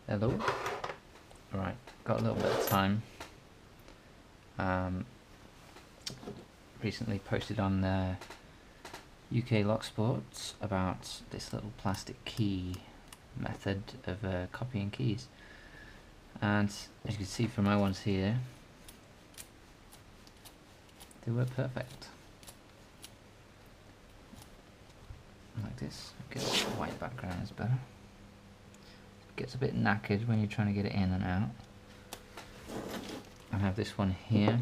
Hello. Right, got a little bit of time. Recently posted on UK Lock Sports about this little plastic key method of copying keys, and as you can see from my ones here, they work perfect. Like this. Get a white background is better. It gets a bit knackered when you're trying to get it in and out. I have this one here.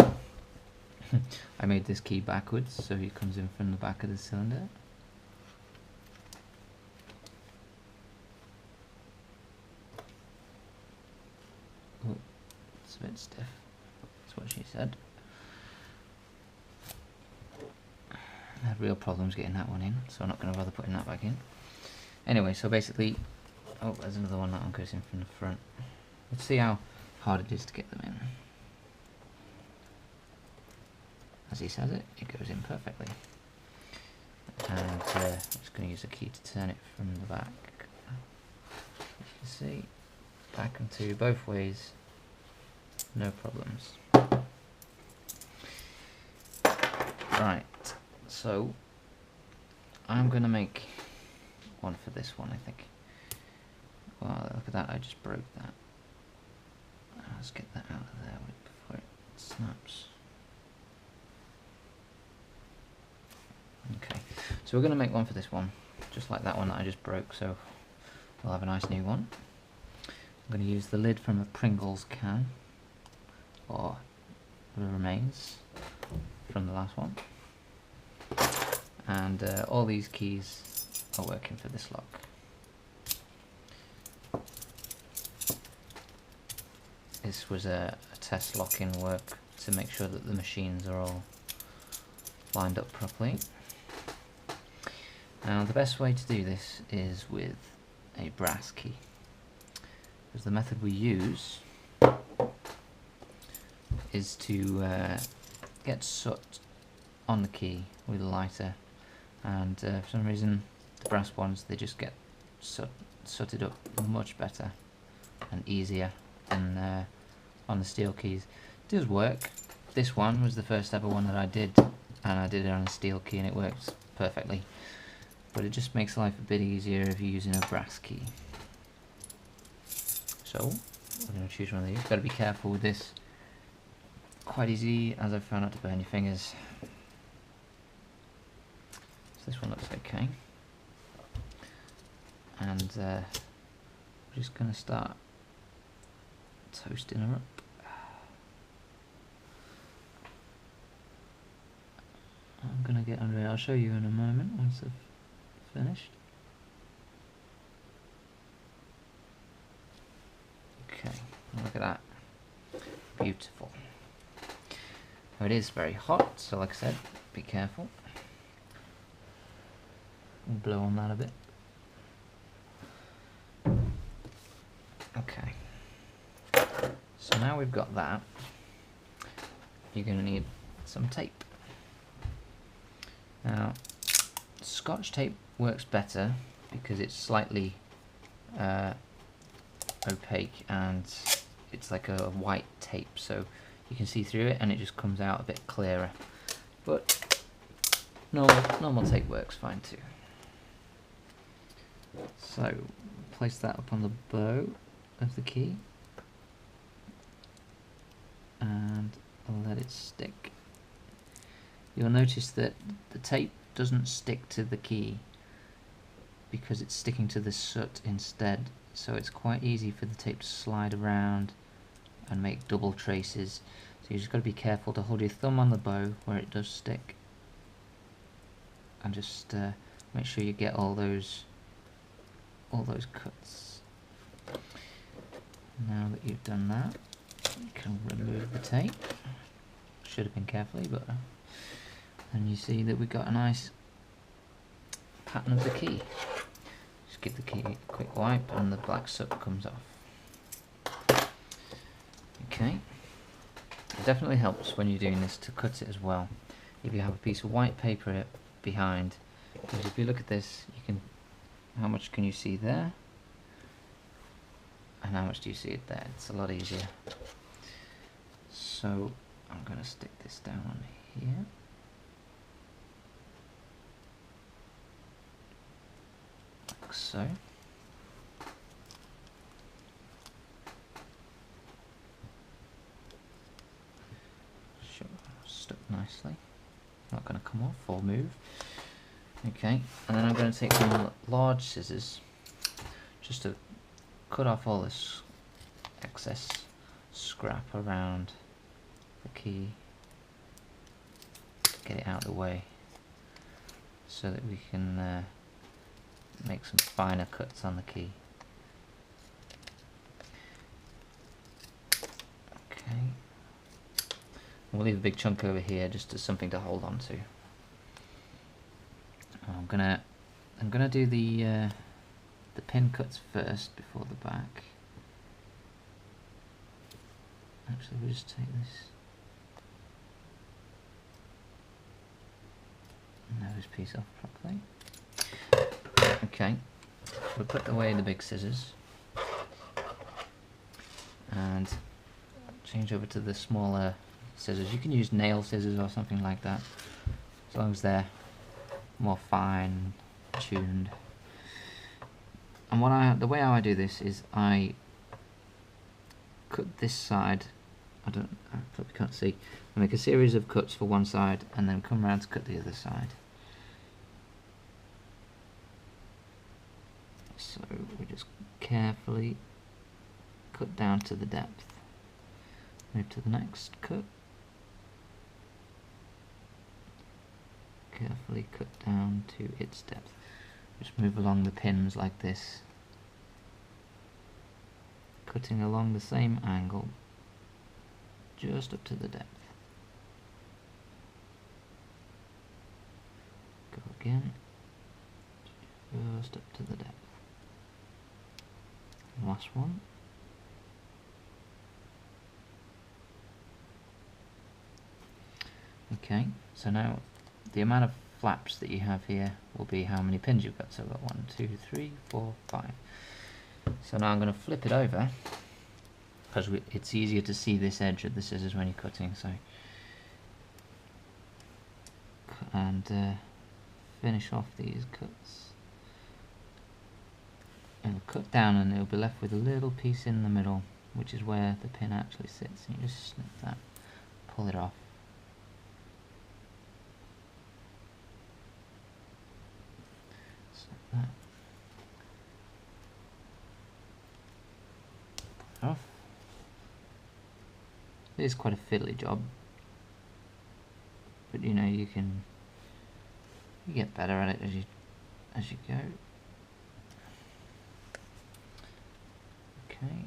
I made this key backwards, so it comes in from the back of the cylinder. Oh, it's a bit stiff. That's what she said. I had real problems getting that one in, so I'm not going to bother putting that back in. Anyway, so basically, oh, there's another one. That one goes in from the front. Let's see how hard it is to get them in. As he says it, it goes in perfectly. And I'm just going to use a key to turn it from the back. You can see, back and two, both ways, no problems. Right, so I'm going to make one for this one, I think. Wow, look at that, I just broke that. Let's get that out of there before it snaps. Okay, so we're going to make one for this one, just like that one that I just broke, so we'll have a nice new one. I'm going to use the lid from a Pringles can, or the remains from the last one. And all these keys are working for this lock. This was a test lock-in work to make sure that the machines are all lined up properly. Now the best way to do this is with a brass key, because the method we use is to get soot on the key with a lighter, and for some reason the brass ones, they just get sooted up much better and easier than on the steel keys. It does work. This one was the first ever one that I did, and I did it on a steel key and it works perfectly. But it just makes life a bit easier if you're using a brass key. So we're going to choose one of these. Got to be careful with this. Quite easy, as I've found, not to burn your fingers. So this one looks okay. And we're just going to start toasting her up. I'm going to get under it. I'll show you in a moment once I've finished. Okay, look at that. Beautiful. Now it is very hot, so like I said, be careful. We'll blow on that a bit. Okay. So now we've got that, you're going to need some tape. Now, Scotch tape works better because it's slightly opaque and it's like a white tape, so you can see through it and it just comes out a bit clearer. But normal tape works fine too. So place that up on the bow of the key and let it stick. You'll notice that the tape doesn't stick to the key because it's sticking to the soot instead, so it's quite easy for the tape to slide around and make double traces. So you just got to be careful to hold your thumb on the bow where it does stick and just make sure you get all those cuts. Now that you've done that, you can remove the tape. Should have been carefully, but and you see that we got a nice pattern of the key. Just give the key a quick wipe and the black soot comes off. Okay, it definitely helps when you're doing this to cut it as well. If you have a piece of white paper behind, because if you look at this, you can, how much can you see there? And how much do you see it there? It's a lot easier. So I'm going to stick this down on here. Like so. Sure, stuck nicely. Not going to come off or move. Okay, and then I'm going to take some large scissors just to cut off all this excess scrap around the key, get it out of the way so that we can make some finer cuts on the key. Okay, we'll leave a big chunk over here just as something to hold on to. I'm gonna do the pin cuts first before the back. Actually, we'll just take this nose piece off properly. Okay, we'll put away the big scissors and change over to the smaller scissors. You can use nail scissors or something like that, as long as they're more fine tuned. And the way I do this is I cut this side. I probably can't see. I make a series of cuts for one side and then come around to cut the other side. So we just carefully cut down to the depth. Move to the next cut. Carefully cut down to its depth. Just move along the pins like this, cutting along the same angle, just up to the depth. Go again, just up to the depth. Last one. Okay, so now the amount of flaps that you have here will be how many pins you've got. So I've got 1, 2, 3, 4, 5. So now I'm going to flip it over because it's easier to see this edge of the scissors when you're cutting. So and finish off these cuts. It'll cut down and it'll be left with a little piece in the middle, which is where the pin actually sits. And you just snip that, pull it off. That off. It is quite a fiddly job, but you know you get better at it as you go. Okay,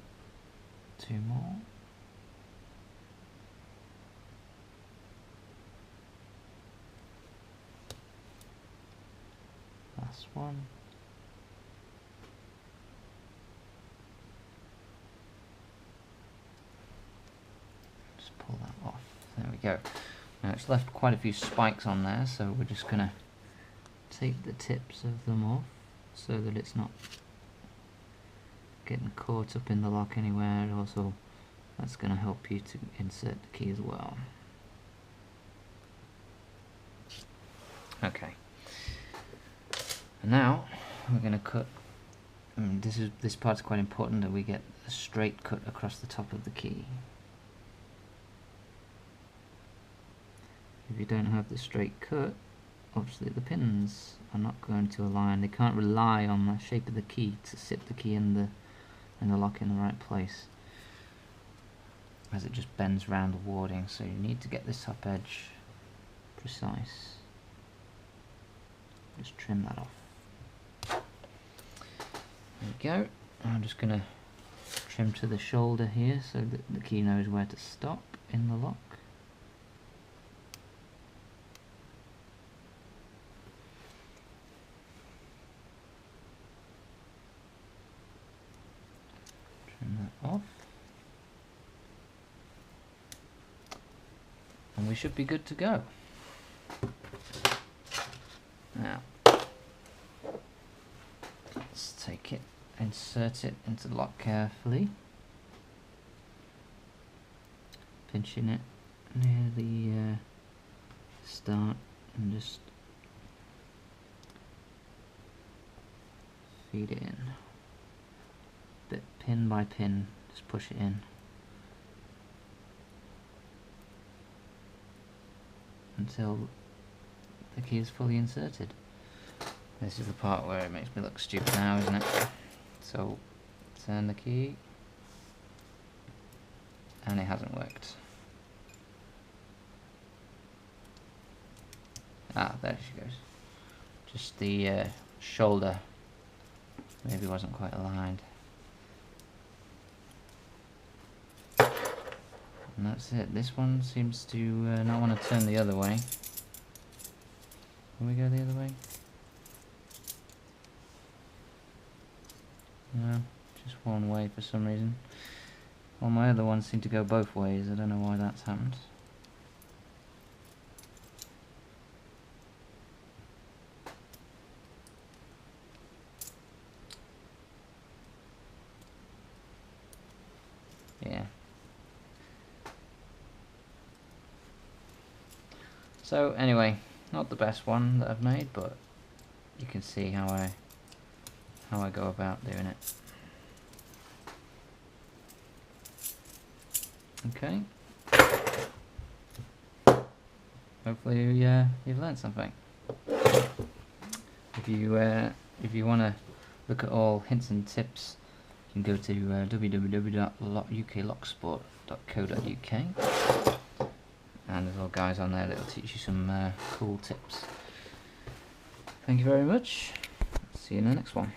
2 more. Last one. Just pull that off. There we go. Now it's left quite a few spikes on there, so we're just going to take the tips of them off so that it's not getting caught up in the lock anywhere. Also, that's going to help you to insert the key as well. Okay. And now we're going to cut. This part's quite important, that we get a straight cut across the top of the key. If you don't have the straight cut, obviously the pins are not going to align. They can't rely on the shape of the key to sit the key in the lock in the right place, as it just bends around the warding. So you need to get this top edge precise. Just trim that off. There we go. I'm just going to trim to the shoulder here so that the key knows where to stop in the lock. Trim that off. And we should be good to go. Now, let's take it insert it into the lock carefully, pinching it near the start and just feed it in, bit pin by pin, just push it in until the key is fully inserted. This is the part where it makes me look stupid now, isn't it? So turn the key, and it hasn't worked. Ah, there she goes. Just the shoulder maybe wasn't quite aligned. And that's it. This one seems to not want to turn the other way. Can we go the other way? No, just one way for some reason. Well, my other ones seem to go both ways. I don't know why that's happened. Yeah. So anyway, not the best one that I've made, but you can see how I go about doing it. Okay. Hopefully you've learned something. If you want to look at all hints and tips, you can go to www.uklocksport.co.uk, and there's all guys on there that will teach you some cool tips. Thank you very much. See you in the next one.